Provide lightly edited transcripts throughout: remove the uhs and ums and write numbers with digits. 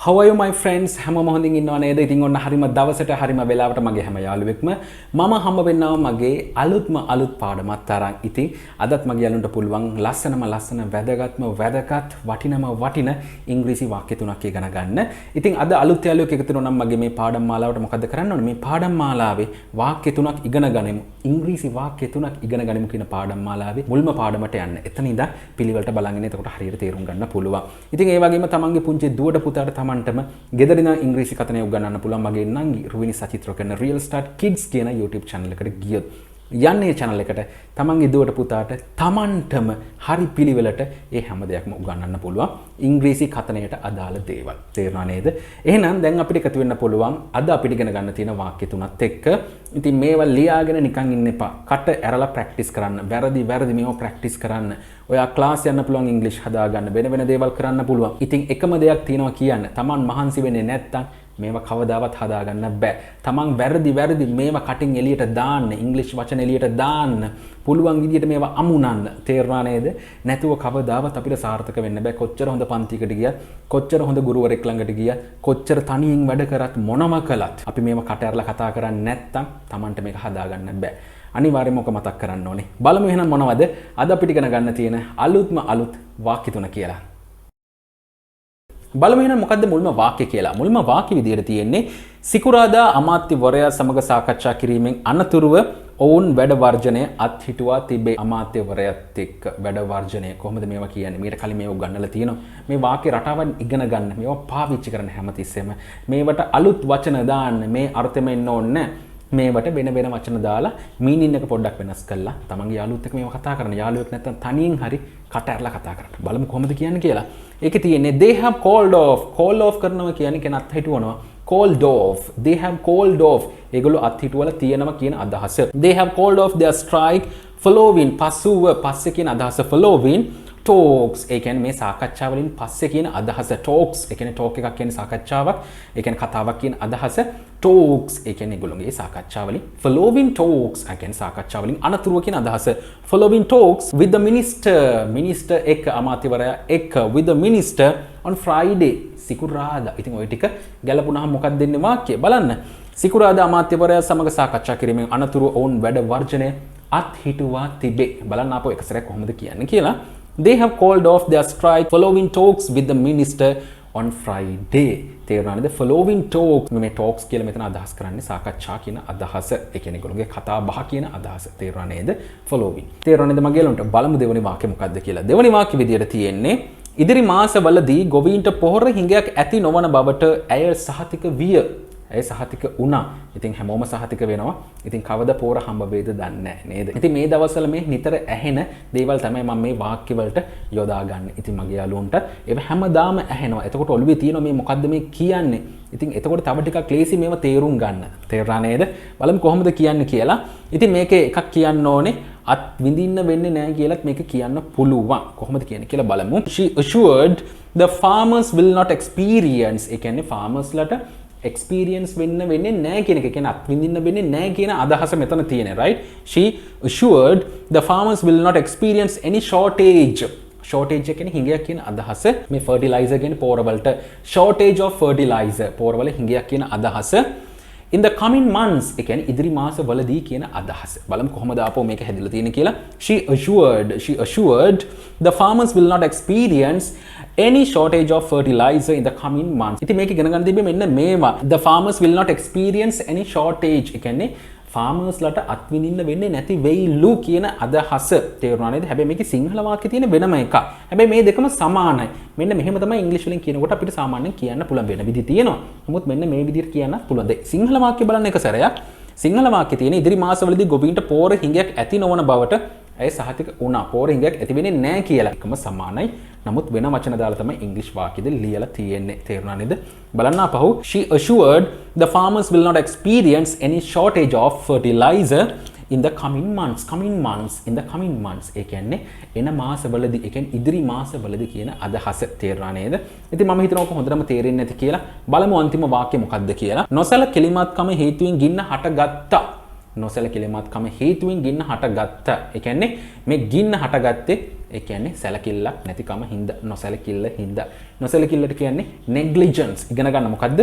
How are you my friends? හැමෝම හොඳින් ඉන්නව නේද? ඉතින් ඔන්න හරිම දවසට හරිම වෙලාවට මගේ හැම යාළුවෙක්ම මම හම්බ වෙන්නවා මගේ අලුත්ම අලුත් පාඩමක් තරම්. ඉතින් අදත් මගේ යාළුවන්ට පුළුවන් ලස්සන වැදගත් වටින ඉංග්‍රීසි වාක්‍ය තුනක් ඉගෙන ගන්න. ඉතින් අද අලුත් යාළුවෙක් එකතු වෙනවා නම් මගේ මේ පාඩම් මාලාවට මොකද්ද කරන්න ඕනේ? මේ පාඩම් මාලාවේ වාක්‍ය තුනක් ඉගෙන ගනිමු. ඉංග්‍රීසි වාක්‍ය තුනක් ඉගෙන ගනිමු කියන පාඩම් මාලාවේ මුල්ම පාඩමට යන්න. එතන ඉඳන් පිළිවෙලට බලන් ඉන්න. එතකොට හරියට තේරුම් ගන්න පුළුවන්. ඉතින් ඒ වගේම තමන්ගේ පුංචි දුවට පුතාට තමන්ටම ගෙදරින් ඉංග්‍රීසි කතනය උගන්වන්න පුළුවන් මගේ නංගි රුවිනි සචිත්‍ර කරන Real Start Kids කියන YouTube channel එකට ගියොත් යන්නේ channel එකට තමන්ගේ දුවට පුතාට තමන්ටම හරි පිළිවෙලට ඒ හැම දෙයක්ම උගන්වන්න පුළුවන් ඉංග්‍රීසි කතනයට අදාළ දේවල්. තේරුණා නේද? එහෙනම් දැන් අපිට එකතු වෙන්න පුළුවන් අද අපිට ඉගෙන ගන්න තියෙන වාක්‍ය තුනත් එක්ක. ඉතින් මේවා ලියාගෙන නිකන් ඉන්න එපා. කට ඇරලා ප්‍රැක්ටිස් කරන්න. වැරදි මේවා ප්‍රැක්ටිස් කරන්න. ඔයා ක්ලාස් යන්න පුළුවන් ඉංග්‍රීසි හදාගන්න. වෙන දේවල් කරන්න පුළුවන්. ඉතින් එකම දෙයක් තියෙනවා කියන්න. තමන් මහන්සි වෙන්නේ නැත්තම් මේවා කවදාවත් හදාගන්න බෑ. තමන් වැරදි මේවා කටින් එළියට දාන්න, ඉංග්‍රීසි වචන එළියට දාන්න, පුළුවන් විදියට මේවා අමුණන්න. තේරුණා නේද? නැතුව කවදාවත් අපිට සාර්ථක වෙන්න බෑ. කොච්චර හොඳ පන්තියකට ගියත්, කොච්චර හොඳ ගුරුවරයෙක් ළඟට ගියත්, කොච්චර තනියෙන් වැඩ කරත් මොනම කළත් අපි මේවා කට ඇරලා කතා කරන්නේ නැත්තම් තමන්ට මේක හදාගන්න බෑ. අනිවාර්යයෙන්ම ඔක මතක් කරන්න ඕනේ. බලමු එහෙනම් මොනවද අද අපිට ඉගෙන ගන්න තියෙන අලුත්ම අලුත් වාක්‍ය තුන කියලා. බලමු එහෙනම් මොකද්ද මුල්ම වාක්‍ය කියලා. මුල්ම වාක්‍ය විදියට තියෙන්නේ සිකුරාදා අමාත්‍යවරයා සමග සාකච්ඡා කිරීමෙන් අනතුරුව ඔවුන් වැඩ වර්ජනය අත්හිටුවා තිබේ. අමාත්‍යවරයාත් එක්ක වැඩ වර්ජනය කොහොමද මේවා කියන්නේ? මීට කලින් මේව උගන්වලා තියෙනවා. මේ වාක්‍ය රටාවන් ඉගෙන ගන්න. මේවා පාවිච්චි කරන්න හැමතිස්සෙම. මේවට අලුත් වචන දාන්න. මේ අර්ථෙම එන්න ඕනේ. මේවට වෙන වචන දාලා මීනින් එක පොඩ්ඩක් වෙනස් කරලා තමන්ගේ යාළුවෙක් එක්ක මේව කතා කරන්න. යාළුවෙක් නැත්තම් තනියෙන් හරි කට ඇරලා කතා කරන්න. බලමු කොහොමද කියන්නේ කියලා. ඒකේ තියෙන්නේ they have called off. call off කරනවා කියන්නේ කෙනෙක් අත්හිටුවනවා. called off. they have called off. ඒගොල්ලෝ අත්හිටුවලා තියෙනවා කියන අදහස. they have called off their strike following පස්සේ කියන අදහස following talks. ඒ කියන්නේ මේ සාකච්ඡා වලින් පස්සේ කියන අදහස talks. ඒ කියන්නේ talk එකක් කියන්නේ සාකච්ඡාවක්. ඒ කියන්නේ කතාවක් කියන අදහස talks. ඒ කියන්නේ ඒගොල්ලෝගේ සාකච්ඡා වලින් following talks. ඒ කියන්නේ සාකච්ඡා වලින් අනතුරුව කියන අදහස following talks with the minister එක්ක අමාත්‍යවරයා එක්ක with the minister on Friday සිකුරාදා. ඉතින් ওই ටික ගැලපුණාම මොකක්ද දෙන්නේ වාක්‍යය බලන්න. සිකුරාදා අමාත්‍යවරයා සමග සාකච්ඡා කිරීමෙන් අනතුරුව ඔවුන් වැඩ වර්ජනය අත්හිටුවා තිබේ. බලන්න අපෝ එක සැරයක් කොහොමද කියන්නේ කියලා. They have called off their strike following talks with the minister on Friday. තේරුණා නේද? following talks. මේ talks කියලා මෙතන අදහස් කරන්නේ සාකච්ඡා කියන අදහස. ඒ කියන්නේ ඒගොල්ලෝගේ කතා බහ කියන අදහස. තේරුණා නේද? following. තේරුණා නේද මගේ ළඟට? බලමු දෙවෙනි වාක්‍ය මොකක්ද කියලා. දෙවෙනි වාක්‍ය විදියට තියෙන්නේ ඉදිරි මාසවලදී ගොවීන්ට පොහොර හිඟයක් ඇති නොවන බවට ඇය සහතික විය. ඇය සහතික වුණා. ඉතින් හැමෝම සහතික වෙනවා. ඉතින් කවද පොර හම්බ වේද දන්නේ නැහැ නේද? ඉතින් මේ දවස්වල මේ නිතර ඇහෙන දේවල් තමයි මම මේ වාක්‍ය වලට යොදාගන්නේ. ඉතින් මගේ යාළුවන්ට ඒව හැමදාම ඇහෙනවා. එතකොට ඔළුවේ තියෙනවා මේ මොකද්ද මේ කියන්නේ? ඉතින් එතකොට තව ටිකක් ක්ලේසි මේව තේරුම් ගන්න. තේරුණා නේද? බලමු කොහොමද කියන්නේ කියලා. ඉතින් මේකේ එකක් කියන්න ඕනේ අත් විඳින්න වෙන්නේ නැහැ කියලාත් මේක කියන්න පුළුවන්. කොහොමද කියන්නේ කියලා බලමු. She assured the farmers will not experience. ඒ කියන්නේ farmers ලට experience වෙන්නේ නැහැ කියන එක. කියන්නේ අත්විඳින්න වෙන්නේ නැහැ කියන අදහස මෙතන තියෙනවා, right? She assured the farmers will not experience any shortage. shortage කියන්නේ හිඟයක් කියන අදහස. මේ fertilizer කියන්නේ පොරවලට shortage of fertilizer. පොරවල හිඟයක් කියන අදහස. in the coming months ඒ කියන්නේ ඉදිරි මාසවලදී කියන අදහස. බලමු කොහොමද ආපෝ මේක හැදිලා තියෙන්නේ කියලා. She assured the farmers will not experience any shortage of fertilizer in the coming months. ඉතින් මේක ඉගෙන ගන්න තිබ්බේ මෙන්න මේවා. The farmers will not experience any shortage. ඒ කියන්නේ farmers ලට අත්විඳින්න වෙන්නේ නැති වෙයිලු කියන අදහස. තේරුණා නේද? හැබැයි මේකේ සිංහල වාක්‍යය තියෙන වෙනම එකක්. හැබැයි මේ දෙකම සමානයි. මෙන්න මෙහෙම තමයි ඉංග්‍රීසි වලින් කියනකොට අපිට සාමාන්‍යයෙන් කියන්න පුළුවන් වෙන විදි තියෙනවා. නමුත් මෙන්න මේ විදිහට කියන්න පුළුවන්. සිංහල වාක්‍ය බලන්න එක සැරයක්. සිංහල වාක්‍යය තියෙන ඉදිරි මාසවලදී ගොවීන්ට පෝර හිඟයක් ඇති නොවන බවට ඇය සහතික වුණා. පෝර හිඟයක් ඇති වෙන්නේ නැහැ කියලා. එකම සමානයි. නමුත් වෙන වචන දාලා තමයි ඉංග්‍රීසි වාක්‍යෙද ලියලා තියෙන්නේ. තේරුණා නේද? බලන්න අපහු she assured the farmers will not experience any shortage of fertilizer in the coming months. ඒ කියන්නේ එන මාසවලදී, ඒ කියන්නේ ඉදිරි මාසවලදී කියන අදහස. තේරුණා නේද? ඉතින් මම හිතනවා ඔක හොඳටම තේරෙන්නේ නැති කියලා. බලමු අන්තිම වාක්‍ය මොකක්ද කියලා. නොසැලකිලිමත්කම හේතුවෙන් ගින්න හටගත්තා. නොසැලකිලිමත්කම හේතුවෙන් ගින්න හටගත්තා. ඒ කියන්නේ මේ ගින්න හටගත්තේ ඒ කියන්නේ සැලකිල්ලක් නැතිකම හින්දා නොසැලකිල්ල හින්දා. නොසැලකිල්ලට කියන්නේ negligence. ඉගෙන ගන්න මොකද්ද?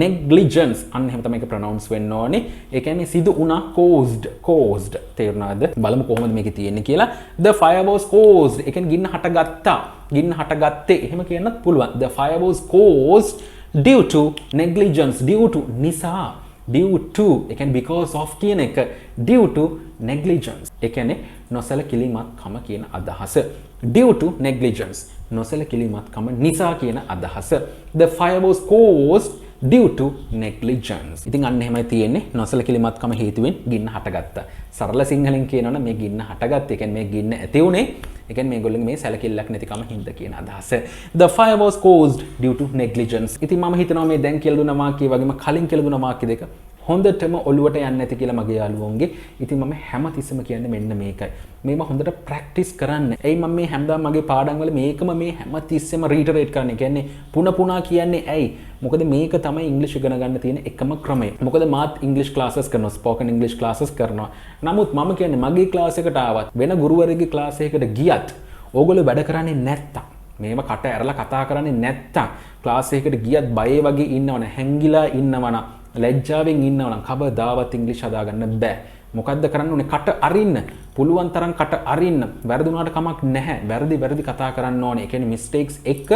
negligence. අන්න එහෙම තමයි ඒක pronounce වෙන්න ඕනේ. ඒ කියන්නේ සිදු වුණා caused. තේරුණාද? බලමු කොහොමද මේකේ තියෙන්නේ කියලා. The fire was caused. ඒ කියන්නේ ගින්න හටගත්තා. ගින්න හටගත්තේ එහෙම කියන්නත් පුළුවන්. The fire was caused due to negligence. due to නිසා. due to ඒ කියන්නේ because of කියන එක due to negligence. ඒ කියන්නේ නොසැලකිලිමත්කම කියන අදහස. due to negligence. නොසැලකිලිමත්කම නිසා කියන අදහස. The fire was caused due to negligence. ඉතින් අන්න එහෙමයි තියෙන්නේ. නොසැලකිලිමත්කම හේතුවෙන් ගින්න හටගත්තා. සරල සිංහලෙන් කියනවනම් මේ ගින්න හටගත්තේ. ඒ කියන්නේ මේ ගින්න ඇති උනේ ඒ කියන්නේ මේගොල්ලන්ගේ මේ සැලකිල්ලක් නැතිකම හින්දා කියන අදහස. The fire was caused due to negligence. ඉතින් මම හිතනවා මේ දැන් කියලා දුන්න වාක්‍ය වගේම කලින් කියලා දුන්න වාක්‍ය දෙක හොඳටම ඔළුවට යන්නේ නැති කියලා මගේ යාළුවෝන්ගේ. ඉතින් මම හැමතිස්සෙම කියන්නේ මෙන්න මේකයි. මේව හොඳට ප්‍රැක්ටිස් කරන්න. එයි මම මේ හැමදාම මගේ පාඩම් වල මේකම මේ හැමතිස්සෙම රීටරේට් කරන්නේ. කියන්නේ පුනා කියන්නේ ඇයි? මොකද මේක තමයි ඉංග්‍රීසි ඉගෙන ගන්න තියෙන එකම ක්‍රමය. මොකද මාත් ඉංග්‍රීසි ක්ලාසස් කරනවා, ස්පෝකන් ඉංග්‍රීසි ක්ලාසස් කරනවා. නමුත් මම කියන්නේ මගේ ක්ලාස් එකට ආවත් වෙන ගුරුවරයෙක්ගේ ක්ලාස් එකකට ගියත් ඕගොල්ලෝ වැඩ කරන්නේ නැත්තම් මේව කට ඇරලා කතා කරන්නේ නැත්තම් ක්ලාස් එකකට ගියත් බයේ වගේ ඉන්නවනේ, හැංගිලා ඉන්නවනම් ලැජ්ජාවෙන් ඉන්නවනම් කවදාවත් ඉංග්‍රීසි හදාගන්න බෑ. මොකද්ද කරන්න ඕනේ? කට අරින්න. පුළුවන් තරම් කට අරින්න. වැරදුනාට කමක් නැහැ. වැරදි කතා කරන්න ඕනේ. ඒ කියන්නේ මිස්ටේක්ස් එක්ක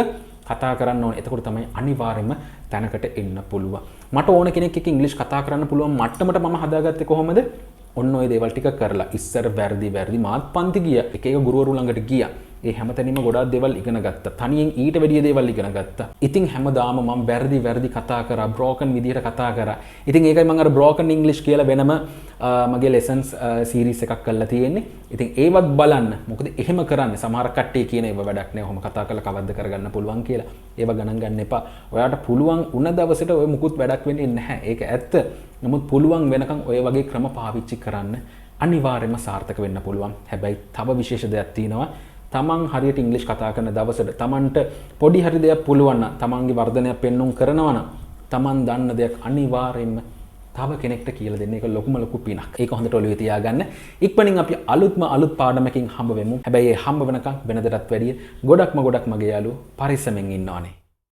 කතා කරන්න ඕනේ. එතකොට තමයි අනිවාර්යයෙන්ම තැනකට එන්න පුළුවන්. මට ඕන කෙනෙක් එක්ක ඉංග්‍රීසි කතා කරන්න පුළුවන් මට්ටමට මම හදාගත්තේ කොහොමද? ඔන්න ඔය දේවල් ටික කරලා. ඉස්සර වැරදි මාත් පන්ති ගියා. එක ගුරුවරු ළඟට ගියා. ඒ හැමතැනම ගොඩාක් දේවල් ඉගෙන ගත්තා. තනියෙන් ඊට වැඩිය දේවල් ඉගෙන ගත්තා. ඉතින් හැමදාම මම වැරදි කතා කරා, බ්‍රෝකන් විදියට කතා කරා. ඉතින් ඒකයි මම අර බ්‍රෝකන් ඉංග්‍රීසි කියලා වෙනම මගේ ලෙසන්ස් සීරීස් එකක් කරලා තියෙන්නේ. ඉතින් ඒවත් බලන්න. මොකද එහෙම කරන්නේ සමහර කට්ටිය කියන ඒවා වැඩක් නෑ. ඔහොම කතා කරලා කවද්ද කරගන්න පුළුවන් කියලා. ඒවා ගණන් ගන්න එපා. ඔයාට පුළුවන් උන දවසට ඔය මුකුත් වැඩක් වෙන්නේ නැහැ. ඒක ඇත්ත. නමුත් පුළුවන් වෙනකන් ඔය වගේ ක්‍රම පාවිච්චි කරන්න අනිවාර්යයෙන්ම සාර්ථක වෙන්න පුළුවන්. හැබැයි තව විශේෂ දෙයක් තියෙනවා. තමන් හරියට ඉංග්‍රීසි කතා කරන දවසට තමන්ට පොඩි හරි දෙයක් පුළුවන් නම් තමන්ගේ වර්ධනයක් පෙන්눔 කරනවා නම් තමන් දන්න දෙයක් අනිවාර්යයෙන්ම තව කෙනෙක්ට කියලා දෙන්න. ඒක ලොකු පිනක්. ඒක හොඳට ඔළුවේ තියාගන්න. ඉක්මනින් අපි අලුත් පාඩමකින් හම්බ වෙමු. හැබැයි ඒ හම්බ වෙනකන් වෙනදටත් වැඩිය ගොඩක් මගේ යාළුවෝ පරිස්සමෙන් ඉන්න ඕනේ.